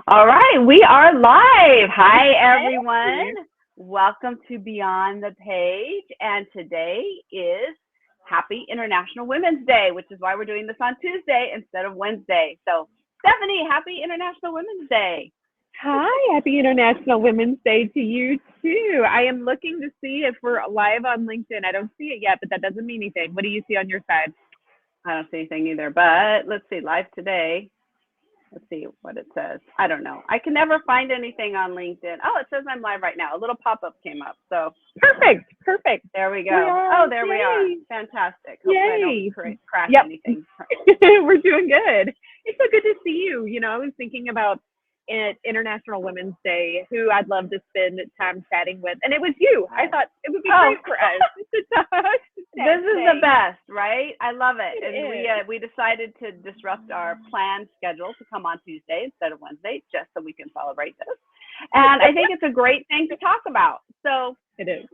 All right, we are live. Hi, Hey. everyone. Welcome to Beyond the Page. And today is Happy International Women's Day, which is why we're doing this on Tuesday instead of Wednesday. So, Stephanie, Happy International Women's Day. Hi, happy International Women's Day to you too. I am looking to see if we're live on LinkedIn. I don't see it yet, but that doesn't mean anything. What do you see on your side? I don't see anything either, but let's see, live today. Let's see what it says. I don't know. I can never find anything on LinkedIn. Oh, it says I'm live right now. A little pop-up came up. So Perfect. there we We go. are. Oh, there we are. Yay. Fantastic. Hopefully I Yay. don't crash Yep. anything. We're doing good. It's so good to see you. I was thinking about International Women's Day, who I'd love to spend time chatting with, and it was you. I thought it would be Oh, great for us to talk this is today. the best, right? I love it. It And is. we decided to disrupt our planned schedule to come on Tuesday instead of Wednesday, just so we can celebrate this. And I think it's a great thing to talk about. So, It is.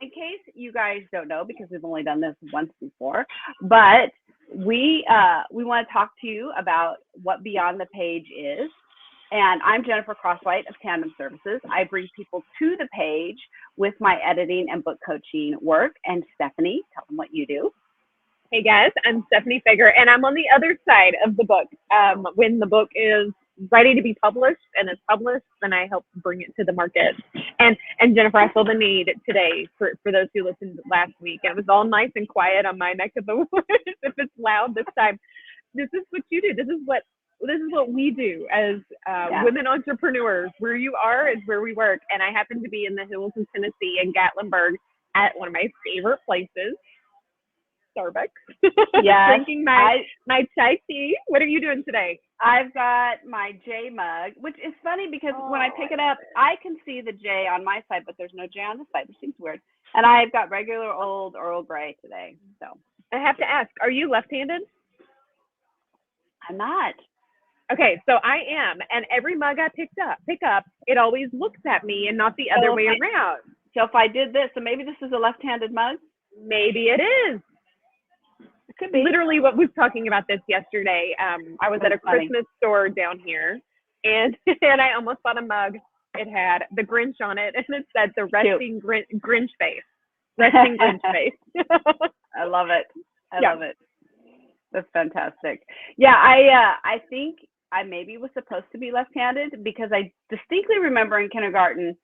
in case you guys don't know, because we've only done this once before, but we want to talk to you about what Beyond the Page is. And I'm Jennifer Crosswhite of Tandem Services. I bring people to the page with my editing and book coaching work. And Stephanie, tell them what you do. Hey guys, I'm Stephanie Feger, and I'm on the other side of the book. When the book is ready to be published and it's published, then I help bring it to the market. And Jennifer, I feel the need today for those who listened last week. And it was all nice and quiet on my neck of the woods. If it's loud this time, this is what you do. This is what we do as Yeah. women entrepreneurs. Where you are is where we work. And I happen to be in the hills of Tennessee in Gatlinburg at one of my favorite places, Starbucks. Yes, Drinking my chai tea. What are you doing today? I've got my J mug, which is funny because when I pick it up, I can see the J on my side, but there's no J on this side, which seems weird. And I've got regular old Earl Grey today. So I have to ask, are you left-handed? I'm not. Okay, so I am, and every mug I pick up, it always looks at me and not the other way around. So if I did this, so maybe this is a left-handed mug? Maybe it is. It could be. Literally, what was talking about this yesterday. I was at a Christmas store down here, and I almost bought a mug. It had the Grinch on it, and it said the resting Grinch face. Resting Grinch face. I love it. I love it. That's fantastic. Yeah, I think I maybe was supposed to be left-handed because I distinctly remember in kindergarten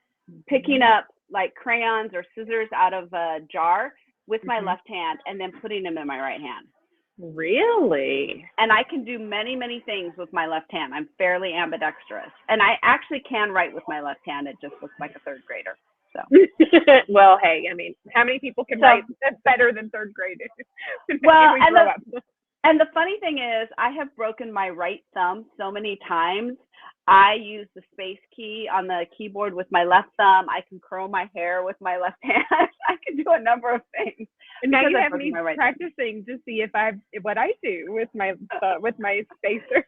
picking up like crayons or scissors out of a jar with my left hand and then putting them in my right hand. Really? And I can do many, many things with my left hand. I'm fairly ambidextrous. And I actually can write with my left hand. It just looks like a third grader. So well, hey, I mean, how many people can write better than third graders? Well, and the funny thing is, I have broken my right thumb so many times. I use the space key on the keyboard with my left thumb. I can curl my hair with my left hand. I can do a number of things. And now you have me practicing to see what I do with my spacer.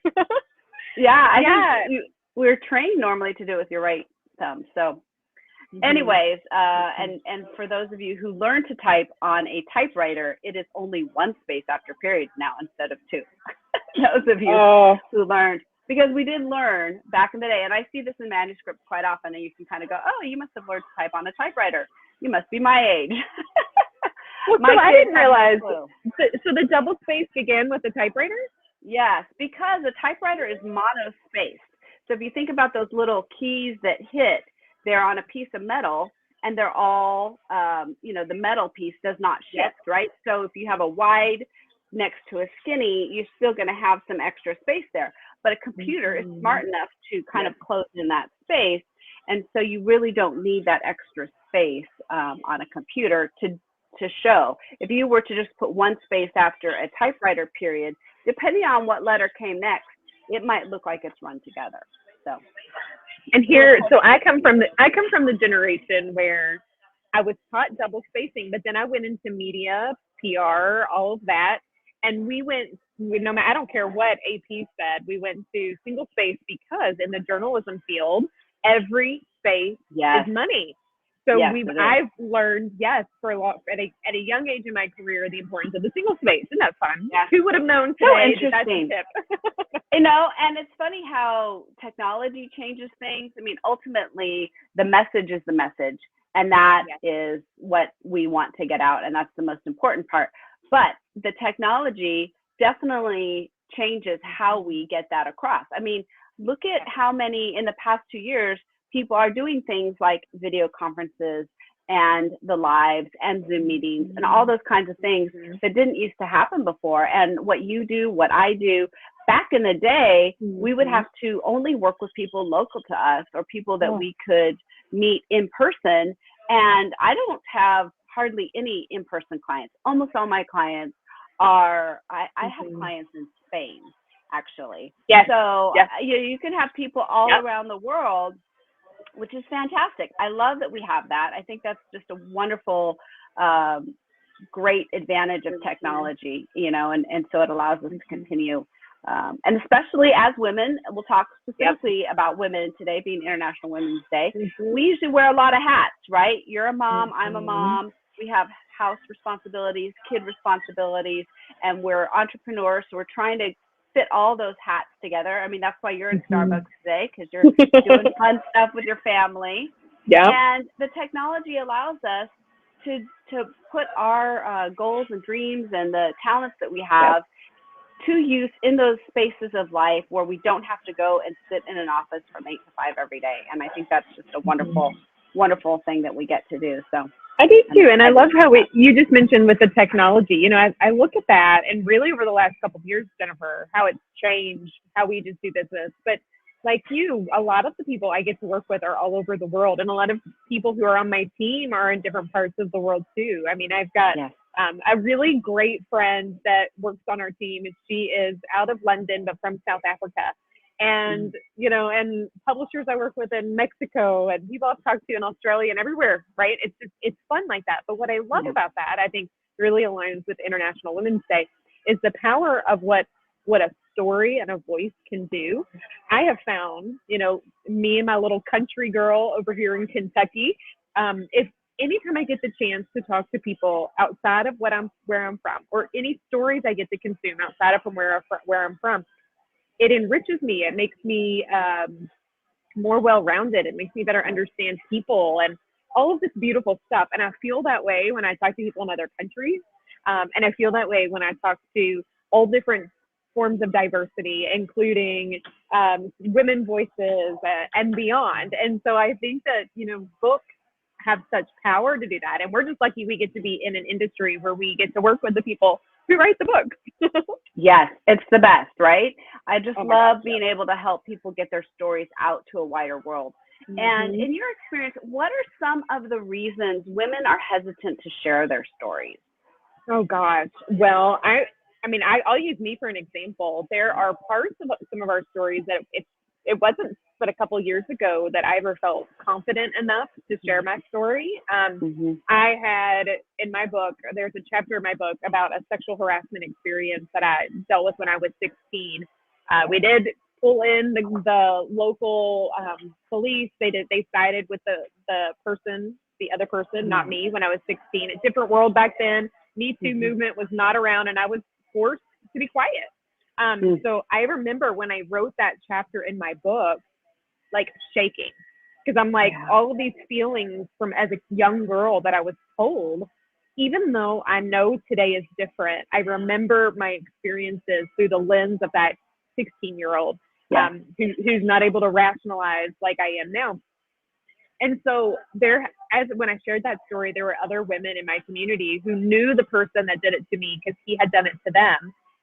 I think we're trained normally to do it with your right thumb. So anyways, and for those of you who learn to type on a typewriter, it is only one space after periods now instead of two. Those of you who learned, because we did learn back in the day, and I see this in manuscripts quite often, and you can kind of go, oh, you must have learned to type on a typewriter. You must be my age. Well, so I didn't realize. So the double space began with the typewriter? Yes, because a typewriter is monospaced. So if you think about those little keys that hit, they're on a piece of metal, and they're all, the metal piece does not shift, right? So if you have a wide next to a skinny, you're still going to have some extra space there. But a computer is smart enough to kind of close in that space, and so you really don't need that extra space on a computer to show. If you were to just put one space after a typewriter period, depending on what letter came next, it might look like it's run together. So. And here, so I come from the generation where I was taught double spacing, but then I went into media, PR, all of that, and we went. No matter, I don't care what AP said, we went to single space because in the journalism field, every space is money. So I've learned for a lot at a young age in my career the importance of the single space. Isn't that fun? Yeah. Who would have known today? So interesting. That's a tip. And it's funny how technology changes things. I mean, ultimately, the message is the message, and that Yes. is what we want to get out, and that's the most important part. But the technology definitely changes how we get that across. I mean, look at Yes. how many in the past 2 years people are doing things like video conferences and the lives and Zoom meetings and all those kinds of things Mm-hmm. that didn't used to happen before. And what you do, what I do, back in the day, we would Mm-hmm. have to only work with people local to us or people that Oh. we could meet in person. And I don't have hardly any in person clients. Almost all my clients I have Mm-hmm. clients in Spain, actually. Yes. So Yes. you can have people all Yep. around the world, which is fantastic. I love that we have that. I think that's just a wonderful um, great advantage of technology, and so it allows us to Mm-hmm. continue. And especially as women, we'll talk Yep. specifically about women today being International Women's Day. Mm-hmm. We usually wear a lot of hats, right? You're a mom, I'm a Mm-hmm. mom. We have house responsibilities, kid responsibilities, and we're entrepreneurs. So we're trying to fit all those hats together. I mean, that's why you're in Mm-hmm. Starbucks today, because you're doing fun stuff with your family. Yep. And the technology allows us to to put our goals and dreams and the talents that we Yep. have to use in those spaces of life where we don't have to go and sit in an office from 8 to 5 every day. And I think that's just a Mm-hmm. wonderful thing that we get to do. So I do I'm too, and I excited love about how that. you just mentioned with the technology. I look at that, and really over the last couple of years, Jennifer, how it's changed how we just do business. But like you, a lot of the people I get to work with are all over the world, and a lot of people who are on my team are in different parts of the world too. I mean, I've got Yes. a really great friend that works on our team. She is out of London, but from South Africa. And and publishers I work with in Mexico and people I've talked to in Australia and everywhere, right? It's fun like that. But what I love Mm-hmm. about that, I think really aligns with International Women's Day, is the power of what a story and a voice can do. I have found, me and my little country girl over here in Kentucky, if anytime I get the chance to talk to people outside of where I'm from, or any stories I get to consume outside of from where I'm from, it enriches me. It makes me more well-rounded. It makes me better understand people and all of this beautiful stuff. And I feel that way when I talk to people in other countries. And I feel that way when I talk to all different forms of diversity, including women voices and beyond. And so I think that, books have such power to do that. And we're just lucky we get to be in an industry where we get to work with the people who write the books. Yes, it's the best, right? I just Oh my gosh, love yeah. being able to help people get their stories out to a wider world. And Mm-hmm. in your experience, what are some of the reasons women are hesitant to share their stories? Oh gosh. Well, I'll use me for an example. There are parts of some of our stories that it wasn't but a couple years ago that I ever felt confident enough to share my story. Mm-hmm. I had in my book, there's a chapter in my book about a sexual harassment experience that I dealt with when I was 16. We did pull in the local police. They sided with the other person, not me, when I was 16. A different world back then. Me Too Mm-hmm. movement was not around, and I was forced to be quiet. Mm-hmm. So I remember when I wrote that chapter in my book, like shaking, because I'm like, Yeah. all of these feelings from as a young girl that I was told, even though I know today is different, I remember my experiences through the lens of that 16-year-old Yeah. who's not able to rationalize like I am now. And so when I shared that story, there were other women in my community who knew the person that did it to me because he had done it to them.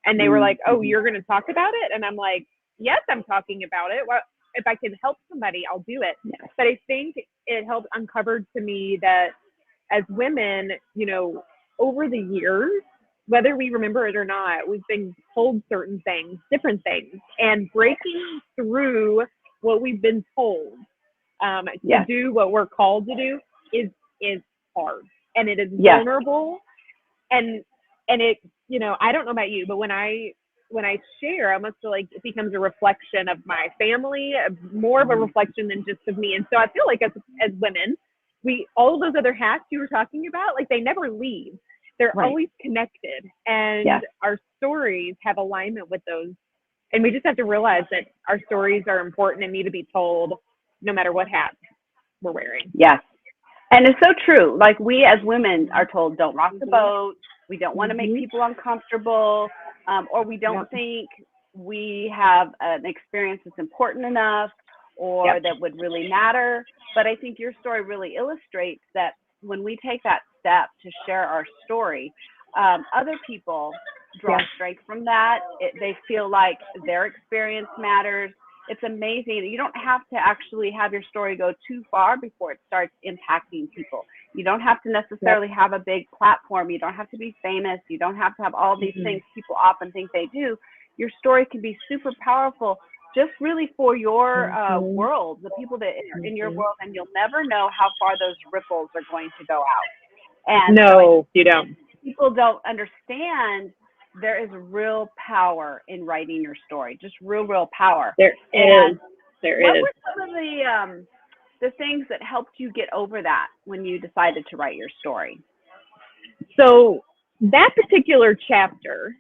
And they were like, "Oh, Mm-hmm. you're going to talk about it?" And I'm like, "Yes, I'm talking about it. Well, if I can help somebody, I'll do it." Yes. But I think it helped uncover to me that as women, over the years, whether we remember it or not, we've been told certain things, different things, and breaking through what we've been told to Yes. do what we're called to do is hard, and it is Yes. vulnerable, and it, I don't know about you, but when I share, I almost feel like it becomes a reflection of my family, more of a reflection than just of me. And so I feel like as women, all of those other hats you were talking about, like they never leave. They're Right. always connected, and Yes. our stories have alignment with those And we just have to realize that our stories are important and need to be told no matter what hat we're wearing. Yes. And it's so true. Like, we as women are told, don't rock the boat. We don't want to make people uncomfortable, or we don't think we have an experience that's important enough or that would really matter. But I think your story really illustrates that when we take that step to share our story, other people draw strength from that. They feel like their experience matters. It's amazing. You don't have to actually have your story go too far before it starts impacting people. You don't have to necessarily have a big platform. You don't have to be famous. You don't have to have all these things people often think they do. Your story can be super powerful just really for your world, the people that are in your world, and you'll never know how far those ripples are going to go out. And no, you don't. People don't understand there is real power in writing your story, just real power. There is. What were some of the things that helped you get over that when you decided to write your story? So that particular chapter,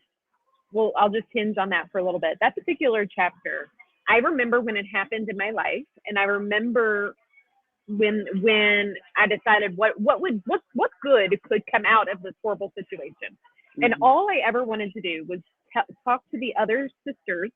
well, I'll just hinge on that for a little bit. That particular chapter, I remember when it happened in my life, and I remember when I decided what good could come out of this horrible situation. And all I ever wanted to do was talk to the other sisters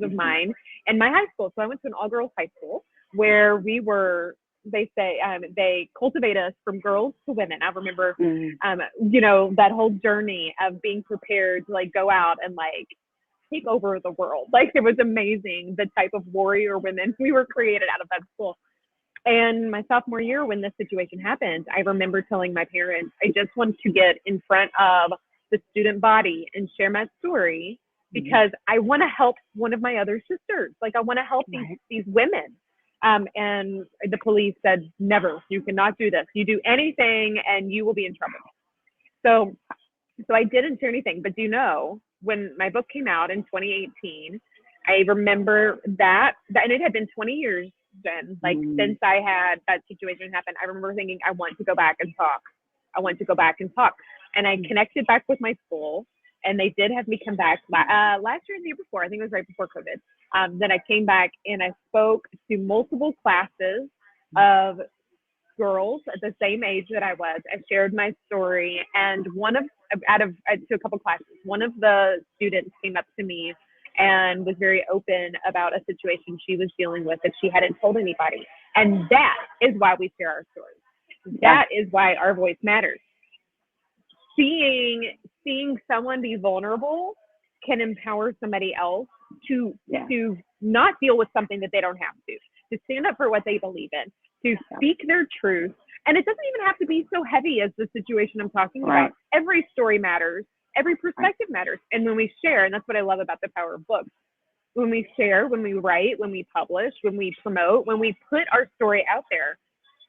of mine in my high school. So I went to an all-girls high school where we were, they say, they cultivate us from girls to women. I remember, that whole journey of being prepared to like go out and like take over the world. Like, it was amazing, the type of warrior women we were created out of that school. And my sophomore year, when this situation happened, I remember telling my parents, I just want to get in front of the student body and share my story because I want to help one of my other sisters. Like, I want to help these women. And the police said, never, you cannot do this. You do anything and you will be in trouble. So I didn't share anything. But do you know, when my book came out in 2018, I remember that and it had been 20 years then, like since I had that situation happen. I remember thinking, I want to go back and talk. And I connected back with my school, and they did have me come back last year and the year before. I think it was right before COVID. Then I came back and I spoke to multiple classes of girls at the same age that I was. I shared my story, and to a couple classes, one of the students came up to me and was very open about a situation she was dealing with that she hadn't told anybody. And that is why we share our stories. That is why our voice matters. Seeing someone be vulnerable can empower somebody else to not deal with something that they don't have to stand up for what they believe in, to speak their truth. And it doesn't even have to be so heavy as the situation I'm talking about. Every story matters. Every perspective matters. And when we share, and that's what I love about the power of books, when we share, when we write, when we publish, when we promote, when we put our story out there,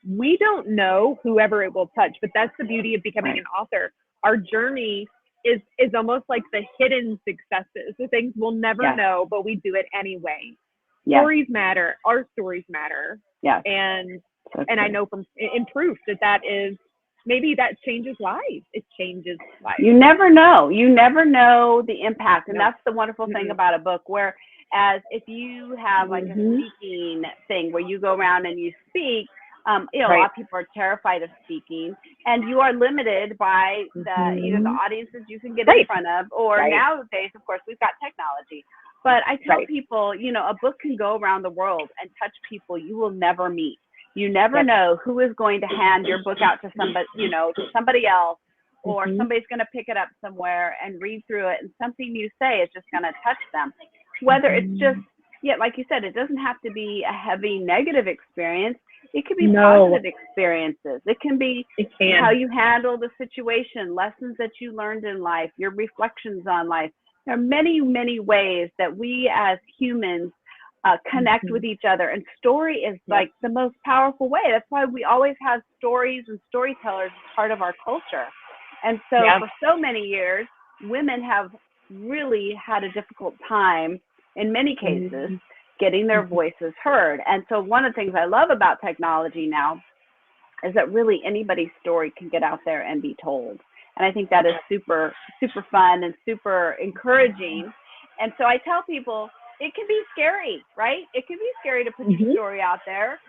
we don't know whoever it will touch, but that's the beauty of becoming an author. Our journey is almost like the hidden successes, the things we'll never know, but we do it anyway. Stories matter. Our stories matter. And I know from in proof that is, maybe that changes lives. It changes lives. You never know. You never know the impact. And that's the wonderful thing about a book, whereas if you have like a speaking thing where you go around and you speak, a lot of people are terrified of speaking, and you are limited by either the audiences you can get in front of, or nowadays, of course, we've got technology. But I tell people, a book can go around the world and touch people you will never meet. You never know who is going to hand your book out to somebody else, or somebody's going to pick it up somewhere and read through it, and something you say is just going to touch them. Whether it's just, like you said, it doesn't have to be a heavy negative experience. It could be positive experiences. It can be how you handle the situation, lessons that you learned in life, your reflections on life. There are many, many ways that we as humans connect with each other, and story is like the most powerful way. That's why we always have stories and storytellers as part of our culture. And so for so many years, women have really had a difficult time, in many cases, getting their voices heard. And so one of the things I love about technology now is that really anybody's story can get out there and be told. And I think that is super, super fun and super encouraging. And so I tell people it can be scary, right? It can be scary to put your Mm-hmm. story out there.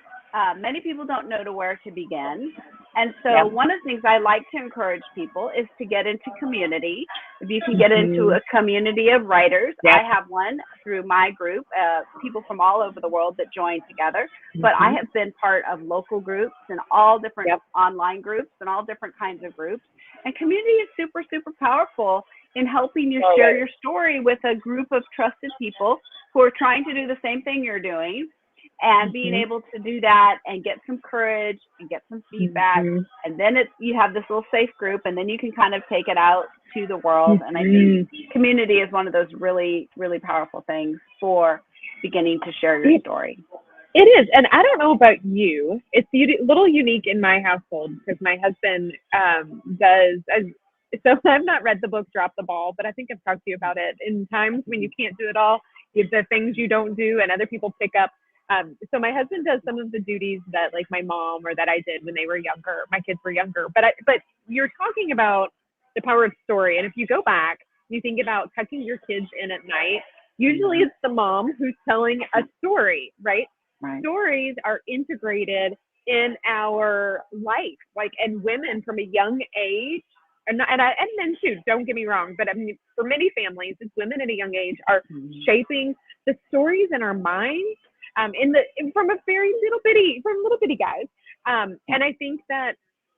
Many people don't know to where to begin. And so Yep. one of the things I like to encourage people is to get into community. If you can get into Mm-hmm. a community of writers, I Yep. have one through my group, people from all over the world that join together. But I Mm-hmm. have been part of local groups and all different Yep. online groups and all different kinds of groups. And community is super, super powerful in helping you share Always. your story with a group of trusted people who are trying to do the same thing you're doing, and being Mm-hmm. able to do that and get some courage and get some feedback. Mm-hmm. And then you have this little safe group, and then you can kind of take it out to the world. And I think Mm-hmm. community is one of those really, really powerful things for beginning to share your story. It is, and I don't know about you. It's a little unique in my household because my husband does. So I've not read the book Drop the Ball, but I think I've talked to you about it. In times when you can't do it all, you have the things you don't do, and other people pick up. So my husband does some of the duties that like my mom or that I did when they were younger. My kids were younger, but you're talking about the power of story, and if you go back, you think about tucking your kids in at night. Usually, it's the mom who's telling a story, right? Right. Stories are integrated in our life, like, and women from a young age, and men too, don't get me wrong, but I mean, for many families, it's women at a young age are shaping the stories in our minds, from a very little bitty guys, and I think that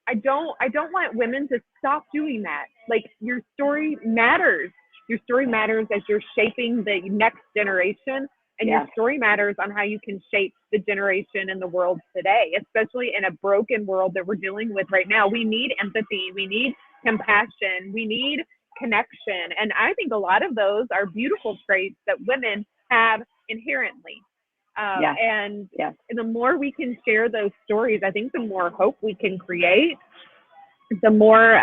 I don't want women to stop doing that. Like, your story matters. Your story matters as you're shaping the next generation, and your Yes. story matters on how you can shape the generation and the world today, especially in a broken world that we're dealing with right now. We need empathy. We need compassion. We need connection. And I think a lot of those are beautiful traits that women have inherently. Yes. And Yes. the more we can share those stories, I think the more hope we can create, the more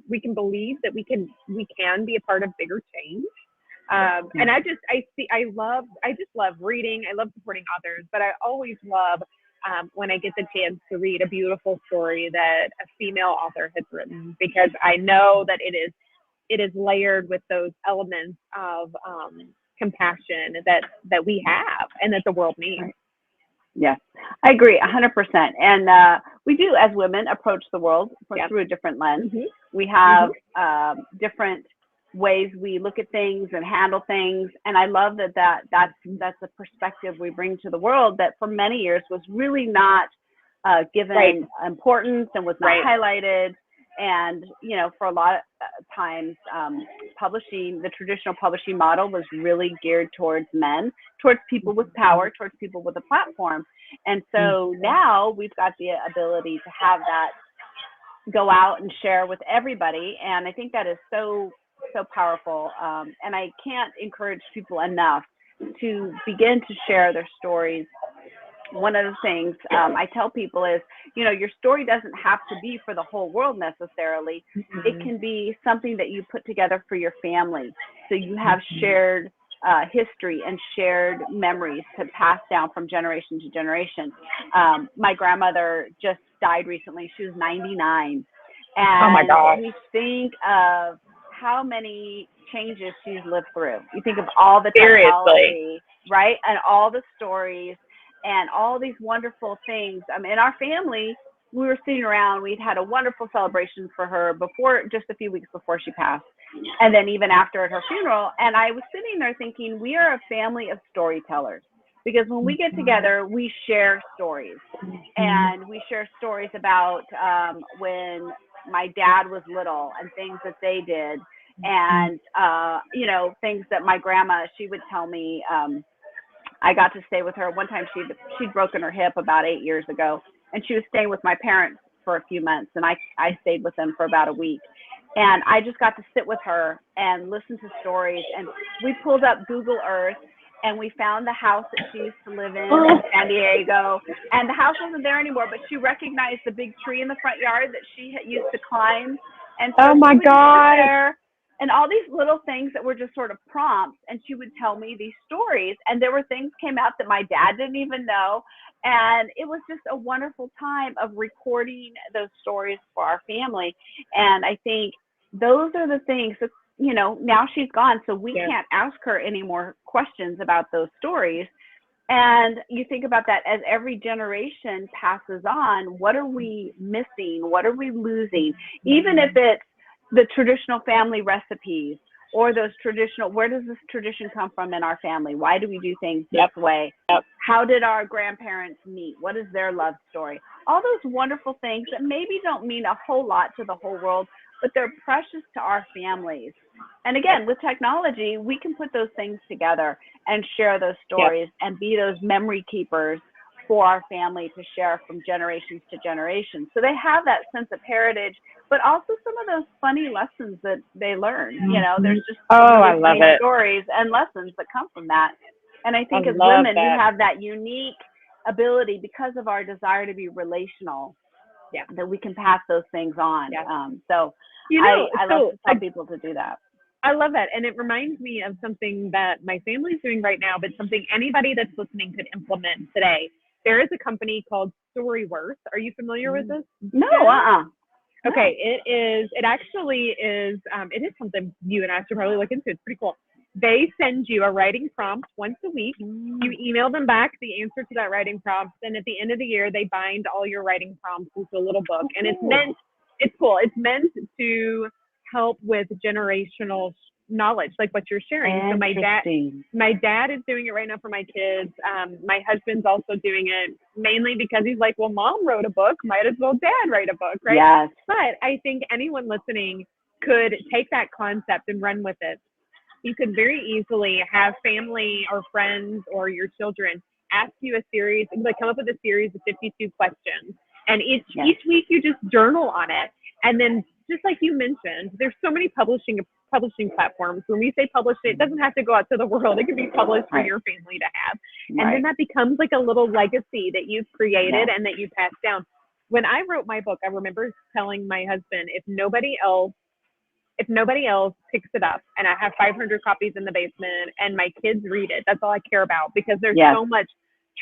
we can believe that we can be a part of bigger change. And I just love reading. I love supporting authors, but I always love when I get the chance to read a beautiful story that a female author has written, because I know that it is layered with those elements of compassion that we have and that the world needs. Right. Yes, I agree 100%. And we do, as women, approach the world through a different lens. Mm-hmm. We have different ways we look at things and handle things. And I love that's a perspective we bring to the world that for many years was really not given importance and was not highlighted. And, for a lot of times, the traditional publishing model was really geared towards men, towards people with power, towards people with a platform. And so now we've got the ability to have that go out and share with everybody. And I think that is so, so powerful. And I can't encourage people enough to begin to share their stories. One of the things I tell people is, your story doesn't have to be for the whole world necessarily. It can be something that you put together for your family. So you have shared history and shared memories to pass down from generation to generation. My grandmother just died recently. She was 99. And oh my gosh, we think of how many changes she's lived through. You think of all the seriously, technology, right? And all the stories and all these wonderful things. In our family, we were sitting around, we'd had a wonderful celebration for her just a few weeks before she passed. And then even after at her funeral. And I was sitting there thinking, we are a family of storytellers, because when we get together, we share stories, and we share stories about when my dad was little and things that they did. And, things that my grandma, she would tell me. I got to stay with her. One time she'd broken her hip about 8 years ago, and she was staying with my parents for a few months, and I stayed with them for about a week. And I just got to sit with her and listen to stories. And we pulled up Google Earth, and we found the house that she used to live in San Diego. And the house wasn't there anymore, but she recognized the big tree in the front yard that she had used to climb. And so oh my God. And all these little things that were just sort of prompts, and she would tell me these stories, and there were things came out that my dad didn't even know, and it was just a wonderful time of recording those stories for our family. And I think those are the things. So you know, now she's gone, so we Yeah. can't ask her any more questions about those stories. And you think about that as every generation passes on, what are we missing? What are we losing? Even if it's the traditional family recipes or those traditional, where does this tradition come from in our family? Why do we do things this way? How did our grandparents meet? What is their love story? All those wonderful things that maybe don't mean a whole lot to the whole world, but they're precious to our families. And again, with technology, we can put those things together and share those stories and be those memory keepers for our family to share from generations to generations. So they have that sense of heritage, but also some of those funny lessons that they learn. You know, there's just I really love funny it. stories and lessons that come from that. And I think I as love women, we that. have that unique ability because of our desire to be relational that we can pass those things on. So You know, I love to tell people to do that. I love that. And it reminds me of something that my family's doing right now, but something anybody that's listening could implement today. There is a company called Storyworth. Are you familiar with this? No, Okay, it actually is, it is something you and I should probably look into. It's pretty cool. They send you a writing prompt once a week. You email them back the answer to that writing prompt. And at the end of the year, they bind all your writing prompts into a little book. And it's cool. It's meant to help with generational knowledge, like what you're sharing. So my dad is doing it right now for my kids. My husband's also doing it mainly because he's like, well, mom wrote a book, might as well dad write a book, right? Yes. But I think anyone listening could take that concept and run with it. You could very easily have family or friends or your children ask you a series, like come up with a series of 52 questions. And each week you just journal on it. And then just like you mentioned, there's so many publishing platforms. When we say publish it doesn't have to go out to the world. It can be published for your family to have. And then that becomes like a little legacy that you've created and that you pass down. When I wrote my book, I remember telling my husband, if nobody else picks it up, and I have 500 copies in the basement and my kids read it, that's all I care about, because there's so much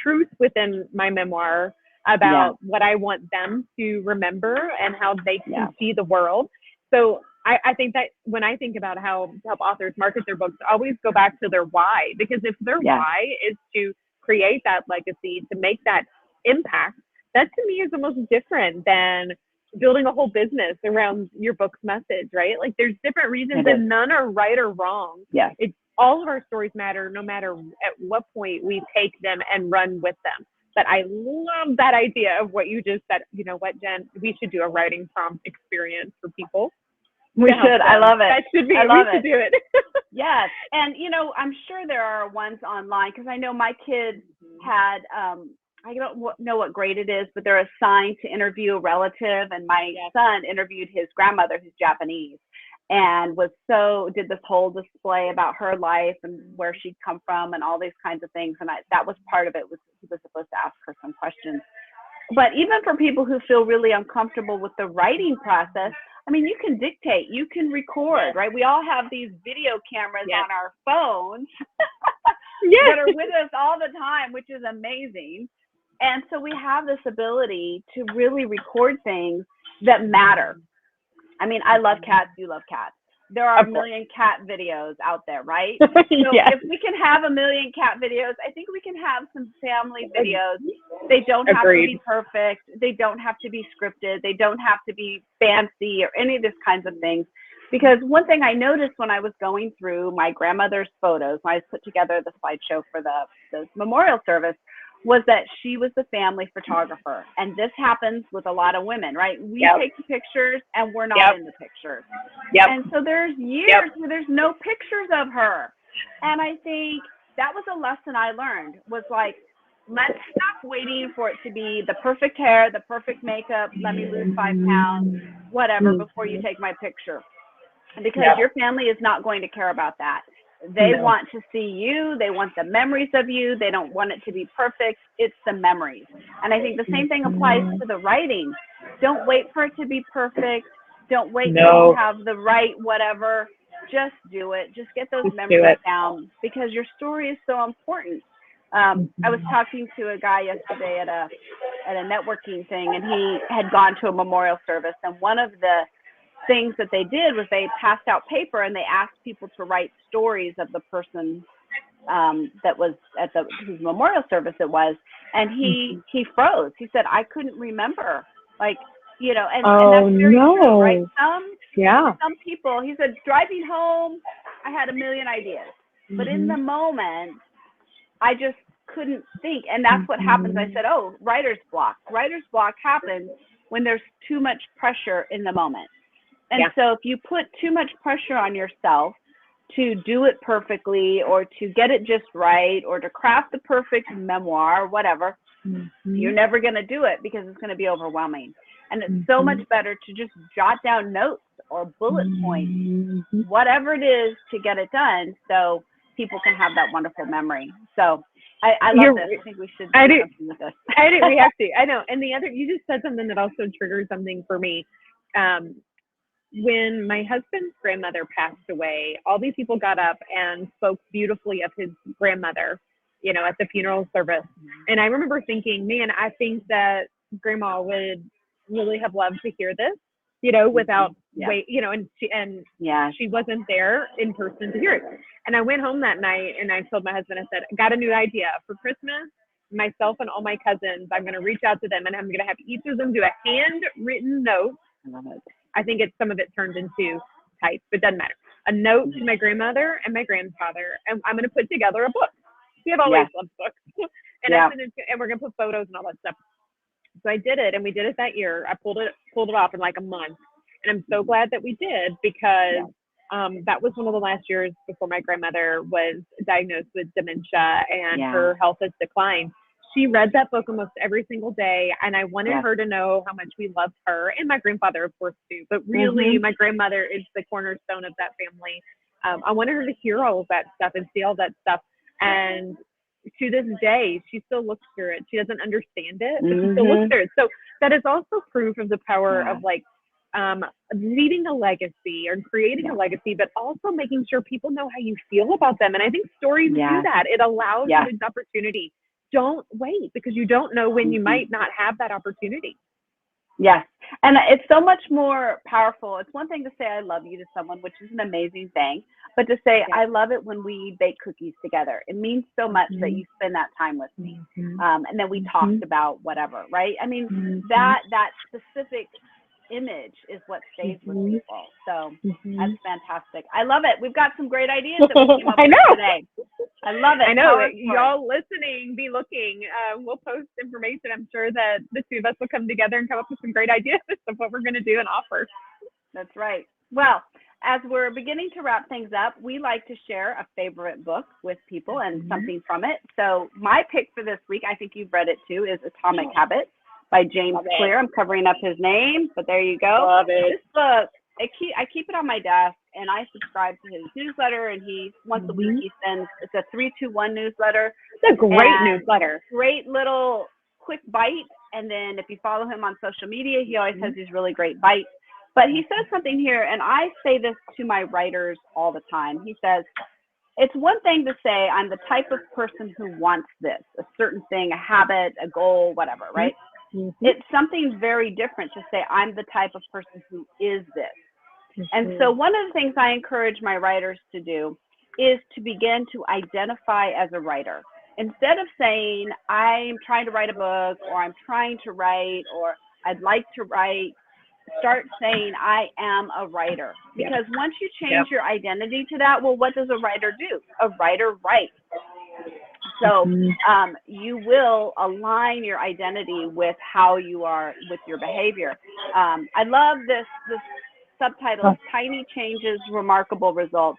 truth within my memoir about what I want them to remember and how they can see the world. So I think that when I think about how to help authors market their books, I always go back to their why, because if their why is to create that legacy, to make that impact, that to me is almost different than building a whole business around your book's message, right? Like there's different reasons and none are right or wrong. It's all of our stories matter, no matter at what point we take them and run with them. But I love that idea of what you just said. You know what, Jen? We should do a writing prompt experience for people. We should. I love it. That should be. We should do it. Yes. And, you know, I'm sure there are ones online, because I know my kids had, I don't know what grade it is, but they're assigned to interview a relative. And my son interviewed his grandmother, who's Japanese, and did this whole display about her life and where she'd come from and all these kinds of things. And that was part of it, he was supposed to ask her some questions. But even for people who feel really uncomfortable with the writing process, I mean, you can dictate, you can record, right? We all have these video cameras on our phones that are with us all the time, which is amazing. And so we have this ability to really record things that matter. I mean, I love cats. You love cats. There are a million cat videos out there, right? So if we can have a million cat videos, I think we can have some family videos. They don't have to be perfect. They don't have to be scripted. They don't have to be fancy or any of these kinds of things. Because one thing I noticed when I was going through my grandmother's photos, when I put together the slideshow for the memorial service, was that she was the family photographer. And this happens with a lot of women, right? We take the pictures and we're not in the pictures. And so there's years where there's no pictures of her. And I think that was a lesson I learned, was like, let's stop waiting for it to be the perfect hair, the perfect makeup, let me lose 5 pounds, whatever, before you take my picture. Because your family is not going to care about that. They want to see you. They want the memories of you. They don't want it to be perfect. It's the memories. And I think the same thing applies to the writing. Don't wait for it to be perfect. Don't wait till you have the right whatever. Just do it. Just get those memories down, because your story is so important. I was talking to a guy yesterday at a networking thing, and he had gone to a memorial service, and one of the things that they did was they passed out paper and they asked people to write stories of the person that was at whose memorial service it was, and he froze. He said, I couldn't remember, like, and that's very true, right? Some people, he said, driving home, I had a million ideas, but in the moment, I just couldn't think, and that's what happens. I said, oh, writer's block. Writer's block happens when there's too much pressure in the moment. And so if you put too much pressure on yourself to do it perfectly or to get it just right or to craft the perfect memoir or whatever, you're never going to do it because it's going to be overwhelming. And it's so much better to just jot down notes or bullet points, whatever it is, to get it done so people can have that wonderful memory. So I love this. I think we should do something with this. I do. We have to. I know. And the other, you just said something that also triggered something for me. When my husband's grandmother passed away, all these people got up and spoke beautifully of his grandmother, at the funeral service. And I remember thinking, man, I think that Grandma would really have loved to hear this, without wait, and she wasn't there in person to hear it. And I went home that night and I told my husband, I said, I got a new idea for Christmas. Myself and all my cousins, I'm going to reach out to them and I'm going to have each of them do a handwritten note. I love it. I think some of it turned into type, but it doesn't matter. A note to my grandmother and my grandfather, and I'm going to put together a book. We have always loved books. And we're going to put photos and all that stuff. So I did it, and we did it that year. I pulled it off in like a month. And I'm so glad that we did, because that was one of the last years before my grandmother was diagnosed with dementia and her health has declined. She read that book almost every single day, and I wanted her to know how much we loved her, and my grandfather, of course, too. But really, my grandmother is the cornerstone of that family. I wanted her to hear all of that stuff and see all that stuff. And to this day, she still looks through it. She doesn't understand it, but she still looks through it. So that is also proof of the power of leaving a legacy or creating a legacy, but also making sure people know how you feel about them. And I think stories do that. It allows you this opportunity. Don't wait, because you don't know when you might not have that opportunity. Yes. And it's so much more powerful. It's one thing to say I love you to someone, which is an amazing thing, but to say I love it when we bake cookies together. It means so much that you spend that time with me. And then we talked about whatever, right? I mean, that specific image is what stays with people. So that's fantastic. I love it. We've got some great ideas that we came up with today. I love it. I know. Y'all listening, be looking. We'll post information. I'm sure that the two of us will come together and come up with some great ideas of what we're going to do and offer. That's right. Well, as we're beginning to wrap things up, we like to share a favorite book with people and something from it. So my pick for this week, I think you've read it too, is Atomic Habits by James Clear. I'm covering up his name, but there you go. Love it. This book, I keep it on my desk, and I subscribe to his newsletter, and he once a week he sends, it's a 3-2-1 newsletter. It's a great newsletter. Great little quick bite, and then if you follow him on social media, he always has these really great bites. But he says something here, and I say this to my writers all the time. He says, it's one thing to say I'm the type of person who wants this, a certain thing, a habit, a goal, whatever, right? It's something very different to say I'm the type of person who is this. And so one of the things I encourage my writers to do is to begin to identify as a writer. Instead of saying I'm trying to write a book, or I'm trying to write, or I'd like to write, start saying I am a writer. Because once you change your identity to that, well, what does a writer do? A writer writes. So you will align your identity with how you are with your behavior. I love this subtitle, Tiny Changes, Remarkable Results.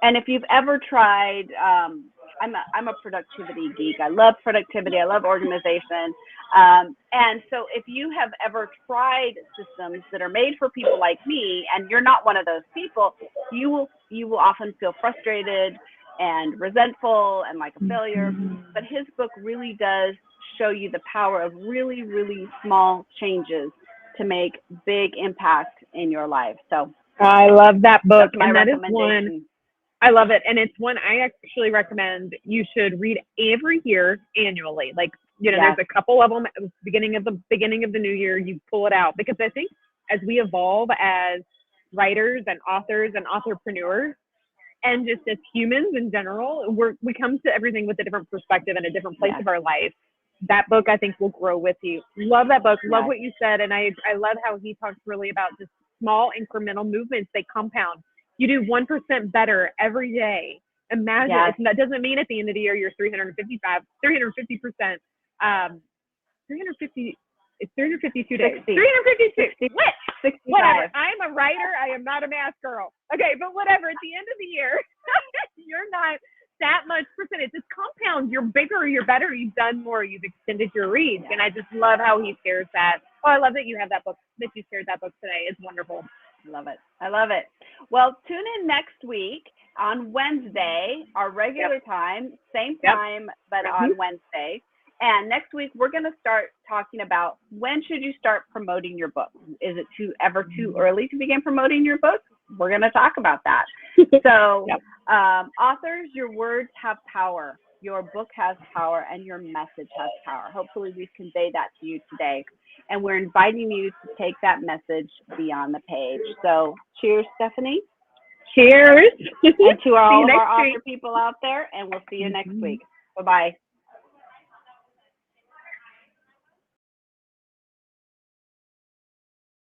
And if you've ever tried, I'm a productivity geek. I love productivity. I love organization. And so if you have ever tried systems that are made for people like me, and you're not one of those people, you will often feel frustrated and resentful and like a failure. But his book really does show you the power of really, really small changes to make big impact in your life. So I love that book. And that is one. I love it. And it's one I actually recommend you should read every year annually. Like, there's a couple of them at the beginning of the new year, you pull it out, because I think as we evolve as writers and authors and entrepreneurs, and just as humans in general, we come to everything with a different perspective and a different place of our life. That book, I think, will grow with you. Love that book. Love what you said. And I love how he talks really about just small incremental movements. They compound. You do 1% better every day. Imagine, that doesn't mean at the end of the year, you're 350%, 350, it's 352 days. 60. 352. 60, What? 65. Whatever. I'm a writer. I am not a math girl. Okay, but whatever. At the end of the year, you're not that much percentage. It's compound. You're bigger, you're better, you've done more, you've extended your reach. And I just love how he shares that. Oh, I love that you have that book, that you shared that book today. It's wonderful. Love it. I love it. Well, tune in next week on Wednesday, our regular time, same time, but on Wednesday. And next week, we're going to start talking about when should you start promoting your book? Is it ever too early to begin promoting your book? We're going to talk about that. So authors, your words have power. Your book has power and your message has power. Hopefully we've conveyed that to you today. And we're inviting you to take that message beyond the page. So cheers, Stephanie. Cheers. And to all of our author people out there, and we'll see you next week. Bye-bye.